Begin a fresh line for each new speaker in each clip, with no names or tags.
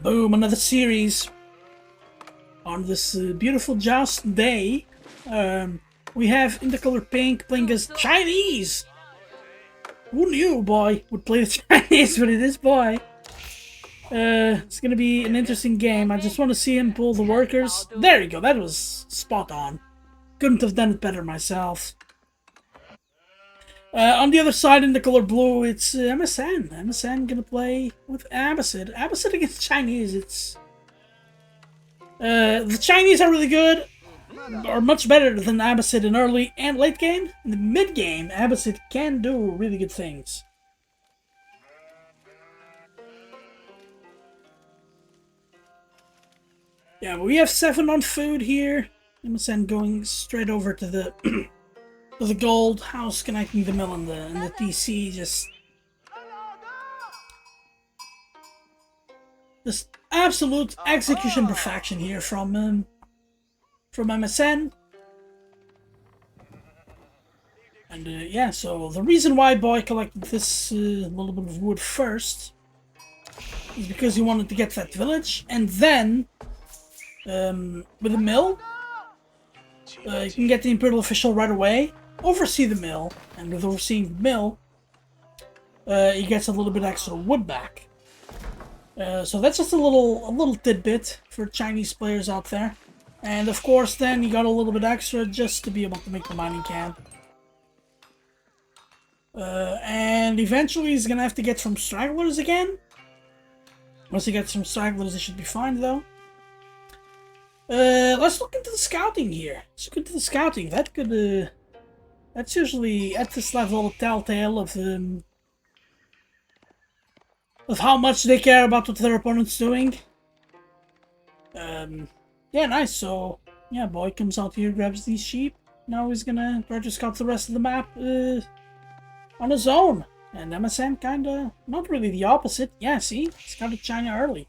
Boom, another series on this beautiful joust day. We have in the color pink playing as Chinese. Who knew boy would play the Chinese, but it is boy. It's gonna be an interesting game. I just want to see him pull the workers. There you go, that was spot on. Couldn't have done it better myself. On the other side, in the color blue, it's MSN. MSN gonna play with Abbasid. Abbasid against Chinese. It's the Chinese are really good, or much better than Abbasid in early and late game. In the mid game, Abbasid can do really good things. Yeah, but we have 7 on food here. MSN going straight over to the to the gold house, connecting the mill and the TC. Just absolute execution perfection here from MSN. And yeah, so the reason why Boy collected this little bit of wood first is because he wanted to get that village, and then with the mill, you can get the Imperial Official right away, oversee the mill, and with overseeing the mill, he gets a little bit extra wood back. So that's just a little tidbit for Chinese players out there. And of course then you got a little bit extra just to be able to make the mining camp. And eventually he's gonna have to get some stragglers again. Once he gets some stragglers, it should be fine though. Let's look into the scouting here. Let's look into the scouting. That could, that's usually at this level a telltale of how much they care about what their opponent's doing. Yeah, nice. So, yeah, Boy comes out here, grabs these sheep. Now he's gonna try to scout the rest of the map on his own. And MSN kinda, not really the opposite. Yeah, see? Scouted China early.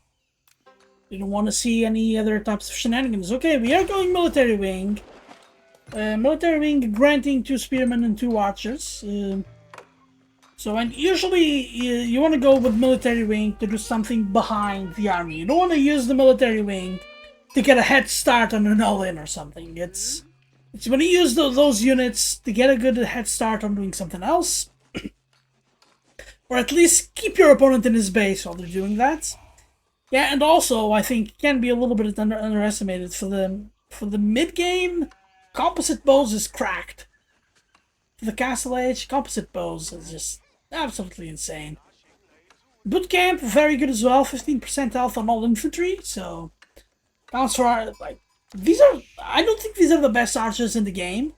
Didn't want to see any other types of shenanigans. Okay, we are going military wing. Military wing granting 2 spearmen and 2 archers. So, and usually you want to go with military wing to do something behind the army. You don't want to use the military wing to get a head start on an all-in or something. It's when you use those units to get a good head start on doing something else. Or at least keep your opponent in his base while they're doing that. Yeah, and also I think can be a little bit underestimated for the mid game. Composite bows is cracked. For the Castle Age, composite bows is just absolutely insane. Boot camp very good as well. 15% health on all infantry, so counts for like these are. I don't think these are the best archers in the game,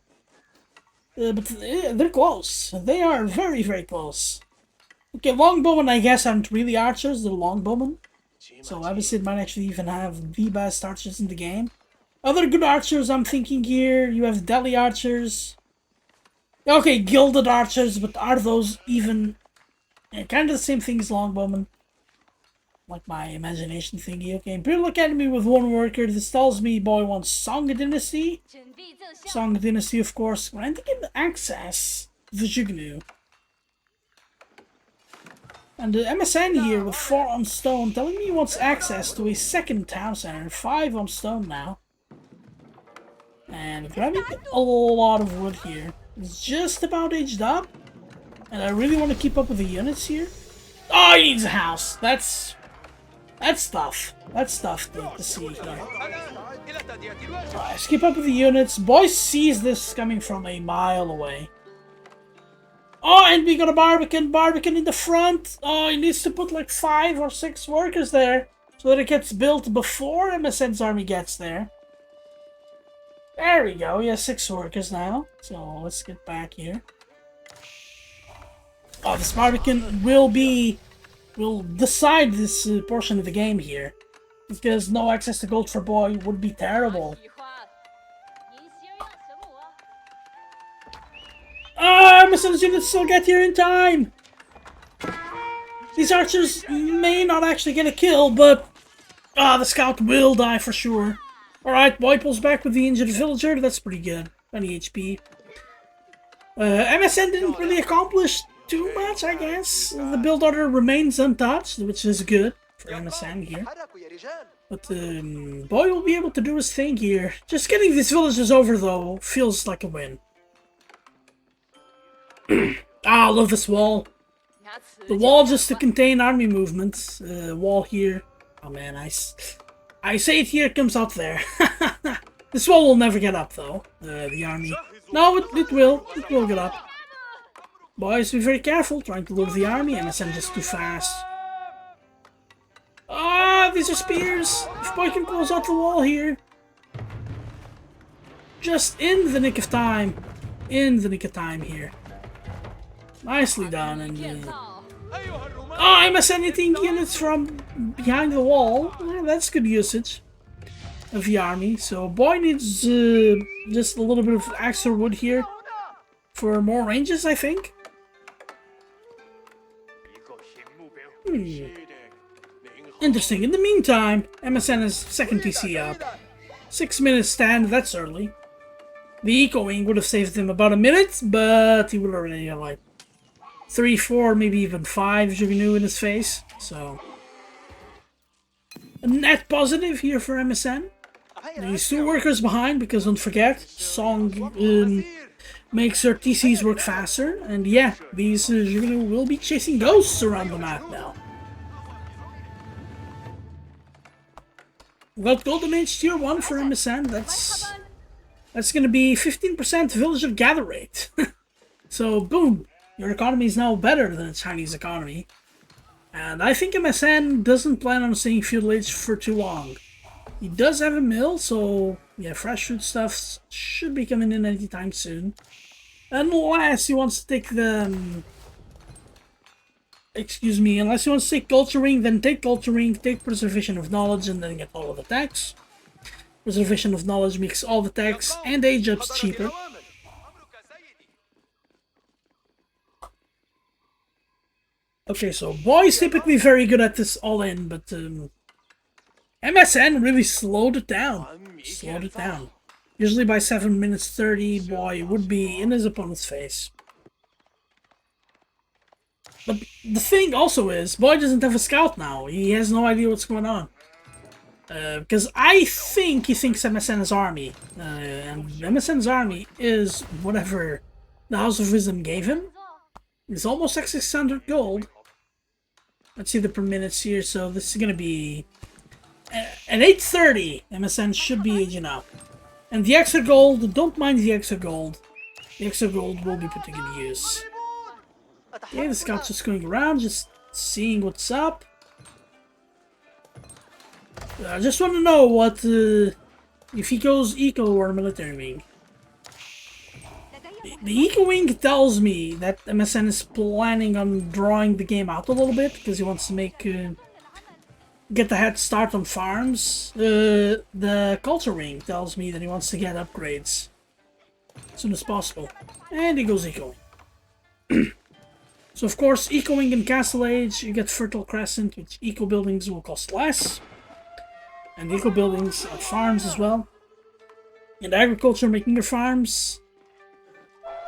but they're close. They are very close. Okay, longbowmen I guess aren't really archers. They're longbowmen. So Abbasid might actually even have the best archers in the game. Other good archers I'm thinking here, you have Delhi archers. Okay, gilded archers, but are those even kind of the same thing as longbowmen? Like my imagination thingy. Okay, Imperial Academy with 1 worker. This tells me Boy wants Song Dynasty. Song Dynasty, of course, granting him access to the Jugnu. And the MSN here with 4 on stone, telling me he wants access to a 2nd town center. 5 on stone now. And grabbing a lot of wood here. It's just about aged up. And I really want to keep up with the units here. Oh, he needs a house. That's tough. That's tough to see here. Alright, let's keep up with the units. Boy sees this coming from a mile away. Oh, and we got a Barbican in the front. Oh, he needs to put like 5 or 6 workers there so that it gets built before MSN's army gets there. There we go. He has 6 workers now. So let's get back here. Oh, this Barbican will decide this portion of the game here, because no access to gold for Boy would be terrible. Ah, MSN's units still get here in time! These archers may not actually get a kill, but the scout will die for sure. Alright, Boy pulls back with the injured villager. That's pretty good. 20 HP. MSN didn't really accomplish too much, I guess. The build order remains untouched, which is good. for MSN here. But Boy will be able to do his thing here. Just getting these villages over, though, feels like a win. I love this wall. The wall just to contain army movements. Wall here. Oh man, I say it here, it comes out there. This wall will never get up, though. The army. No, it will. It will get up. Boys, be very careful trying to lure the army. MSN just too fast. Ah, these are spears. If Boy can close out the wall here. Just in the nick of time. In the nick of time here. Nicely done. And MSN hitting units from behind the wall. That's good usage of the army. So Boy needs just a little bit of extra wood here for more ranges, I think. Interesting. In the meantime, MSN is second TC up. 6 minutes stand, that's early. The Eco-Wing would have saved him about a minute, but he would already have like 3, 4, maybe even 5 Jugnu in his face. So a net positive here for MSN. He's 2 workers behind because don't forget, Song makes her TCs work faster. And yeah, these Jugnu will be chasing ghosts around the map now. Well, Golden Age Tier 1 for MSN, that's gonna be 15% villager gather rate. So, boom! Your economy is now better than the Chinese economy. And I think MSN doesn't plan on staying feudal age for too long. He does have a mill, so yeah, fresh food stuff should be coming in anytime soon. Unless he wants to take the... unless he wants to take culturing, then take culturing, take preservation of knowledge, and then get all of the tax. Preservation of knowledge makes all the tax and age ups cheaper. Okay, so Boy's typically very good at this all-in, but MSN really slowed it down. Usually by 7 minutes 30, Boy would be in his opponent's face. But the thing also is, Boy doesn't have a scout now. He has no idea what's going on. Because I think he thinks MSN is army. And MSN's army is whatever the House of Wisdom gave him. It's almost like 600 gold. Let's see the per minutes here. So this is going to be... At 8:30, MSN should be aging up. And the extra gold, don't mind the extra gold. The extra gold will be put to good use. Okay, the scout's just going around, just seeing what's up. I just want to know what, if he goes eco or military wing. The eco wing tells me that MSN is planning on drawing the game out a little bit because he wants to make get the head start on farms. The culture wing tells me that he wants to get upgrades as soon as possible, and he goes eco. So of course, ecoing in Castle Age, you get Fertile Crescent, which eco buildings will cost less. And eco buildings are farms as well. And agriculture making your farms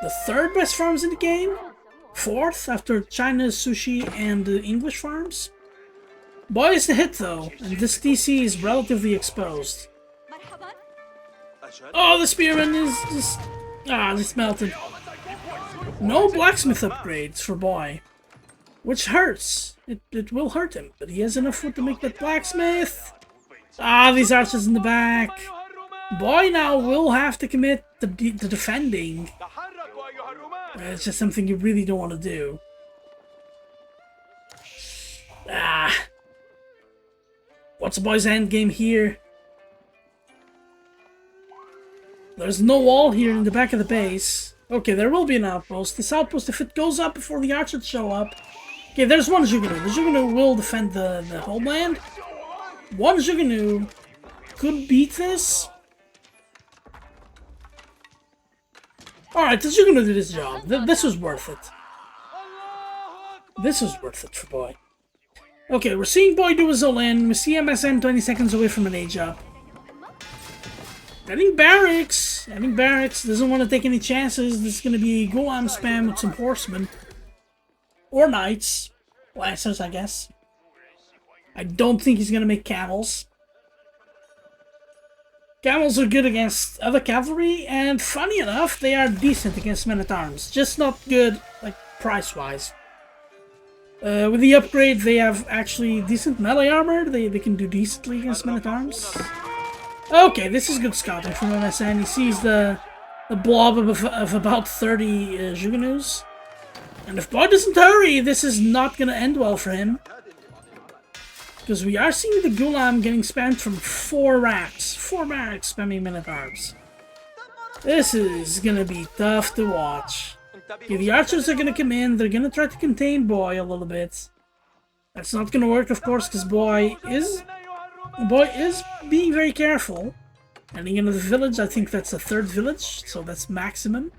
the 3rd best farms in the game. 4th after China's sushi and English farms. Boy is the hit though, and this TC is relatively exposed. Oh, the spearman is just... it's melted. No blacksmith upgrades for Boy, which hurts. It will hurt him, but he has enough wood to make that blacksmith. These archers in the back. Boy now will have to commit to defending. It's just something you really don't want to do. What's Boy's end game here? There's no wall here in the back of the base. Okay, there will be an outpost. This outpost, if it goes up before the archers show up... Okay, there's one Jugnu. The Jugnu will defend the homeland. One Jugnu could beat this. Alright, the Jugnu did his job. This was worth it. This was worth it for Boy. Okay, we're seeing Boy do his all-in. We see MSN 20 seconds away from an age up. Adding barracks. Doesn't want to take any chances. This is going to be Goam spam with some horsemen. Or knights. Lancers, I guess. I don't think he's gonna make camels. Camels are good against other cavalry, and funny enough, they are decent against men-at-arms. Just not good, like, price-wise. With the upgrade, they have actually decent melee armor. They can do decently against men-at-arms. Okay, this is good scouting from MSN. He sees the blob of about 30 Jugnus. And if Boy doesn't hurry, this is not going to end well for him. Because we are seeing the Gulam getting spammed from 4 racks. 4 racks spamming men-at-arms. This is going to be tough to watch. Okay, the archers are going to come in. They're going to try to contain Boy a little bit. That's not going to work, of course, because Boy is being very careful. Heading into the village. I think that's the 3rd village, so that's maximum.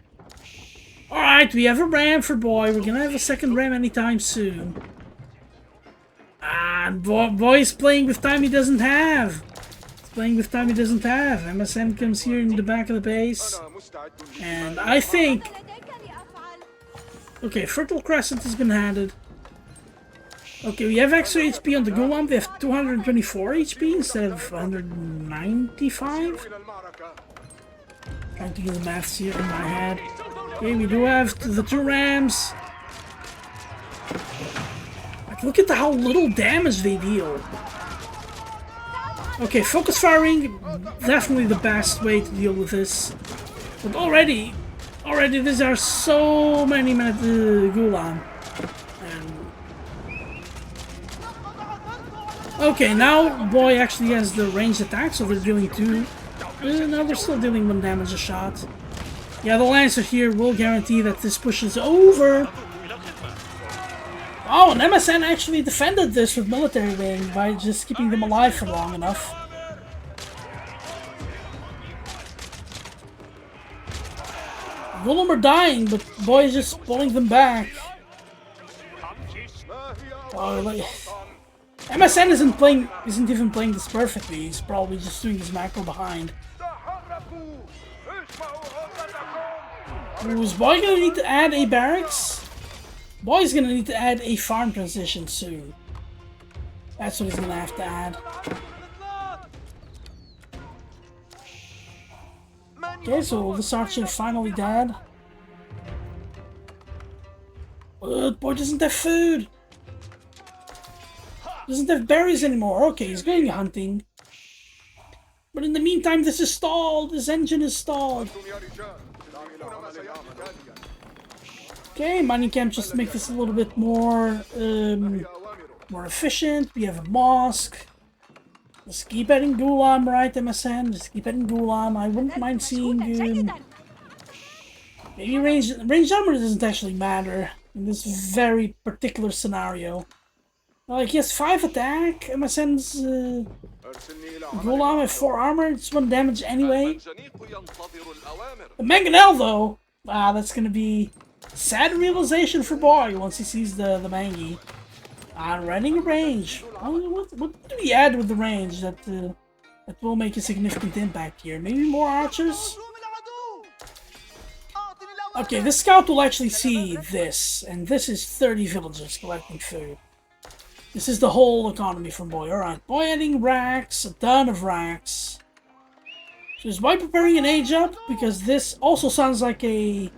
Alright, we have a ram for Boy. We're going to have a 2nd ram anytime soon. And Boy's playing with time he doesn't have. He's playing with time he doesn't have. MSN comes here in the back of the base. And I think... Okay, Fertile Crescent has been handed. Okay, we have extra HP on the Gulam. They have 224 HP instead of 195. Trying to do the maths here in my head. Okay, we do have the 2 rams. Look at how little damage they deal. Okay, focus firing, definitely the best way to deal with this. But already these are so many Gulam. Okay, now Boy actually has the ranged attack, so they're dealing 2. No, they're still dealing 1 damage a shot. Yeah, the Lancer here will guarantee that this pushes over. Oh, and MSN actually defended this with military wing by just keeping them alive for long enough. Golem are dying, but Boy is just pulling them back. Oh, like, MSN isn't even playing this perfectly. He's probably just doing his macro behind. Ooh, is Boy gonna need to add a barracks? Boy's gonna need to add a farm transition soon. That's what he's gonna have to add. Okay, so this archer finally dead. Boy doesn't have food. Doesn't have berries anymore. Okay, he's going hunting. But in the meantime, this is stalled. This engine is stalled. Okay, mining camp just to make this a little bit more efficient. We have a mosque. Just keep adding Gulam, right, MSN? Just keep adding Gulam. I wouldn't mind seeing maybe range armor doesn't actually matter in this very particular scenario. Like, he has 5 attack. MSN's Gulam have 4 armor. It's 1 damage anyway. The Mangonel, though, that's gonna be sad realization for Boy once he sees the Mangi. Running range. What do we add with the range that will make a significant impact here? Maybe more archers? Okay, this scout will actually see this, and this is 30 villagers collecting food. This is the whole economy from Boy. Alright, Boy adding racks, a ton of racks. So is Boy preparing an age up? Because this also sounds like a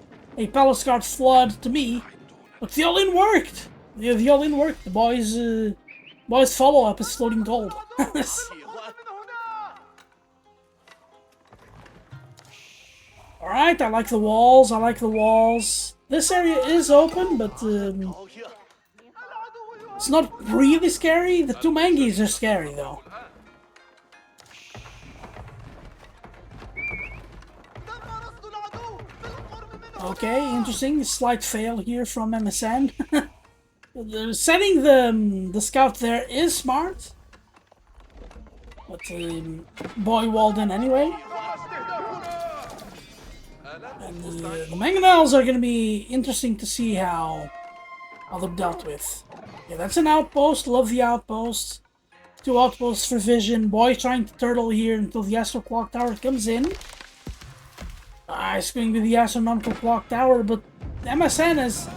Palace Guard flood to me. But the all-in worked! Yeah, the all-in worked. The boys' follow-up is floating gold. Alright, I like the walls, I like the walls. This area is open, but it's not really scary. The 2 Mangis are scary, though. Okay, interesting. Slight fail here from MSN. Setting the scout there is smart. But Boy walled in anyway. And the Mangonels are going to be interesting to see how they're dealt with. Yeah, that's an outpost. Love the outpost. 2 outposts for vision. Boy trying to turtle here until the Astro Clock Tower comes in. It's going to be the Astronomical Clock Tower, but MSN has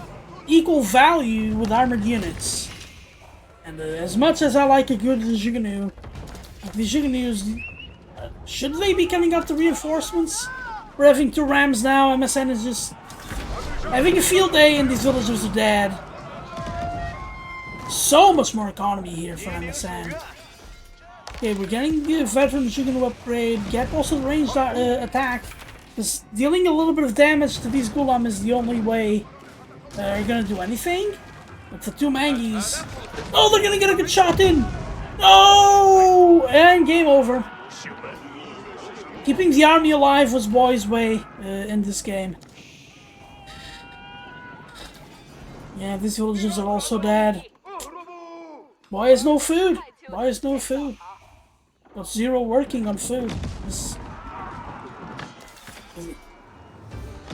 equal value with armored units. And as much as I like a good Jiganu, the Jiganus, should they be coming up to reinforcements? We're having 2 rams now, MSN is just having a field day and these villagers are dead. So much more economy here for MSN. Okay, we're getting the veteran Jiganu upgrade, get also the ranged attack. Because dealing a little bit of damage to these Gulam is the only way they're gonna do anything. But the 2 Mangies... Oh, they're gonna get a good shot in! No! And game over. Keeping the army alive was Boy's way in this game. Yeah, these villagers are also dead. Boy has no food. Boy has no food. Got 0 working on food.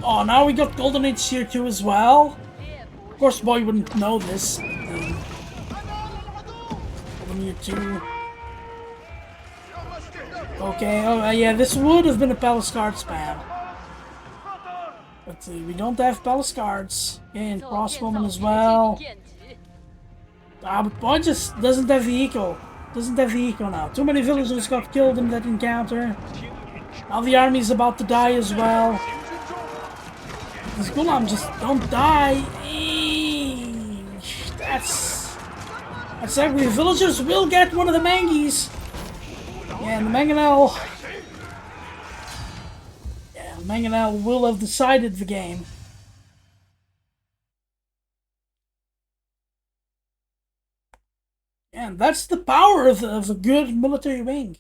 Oh, now we got Golden Age Tier 2 as well. Of course, Boy wouldn't know this. Golden Age 2. Okay, oh yeah, this would have been a Palace Guard spam. But we don't have Palace Guards. Okay, and Crossbowman as well. But Boy just doesn't have the eco. Doesn't have the eco now. Too many villagers got killed in that encounter. Now the army's about to die as well. These Gulam just don't die. That's ugly. The villagers will get one of the Mangies. Yeah, and the Mangonel. Yeah, the Mangonel will have decided the game. And that's the power of a good military wing.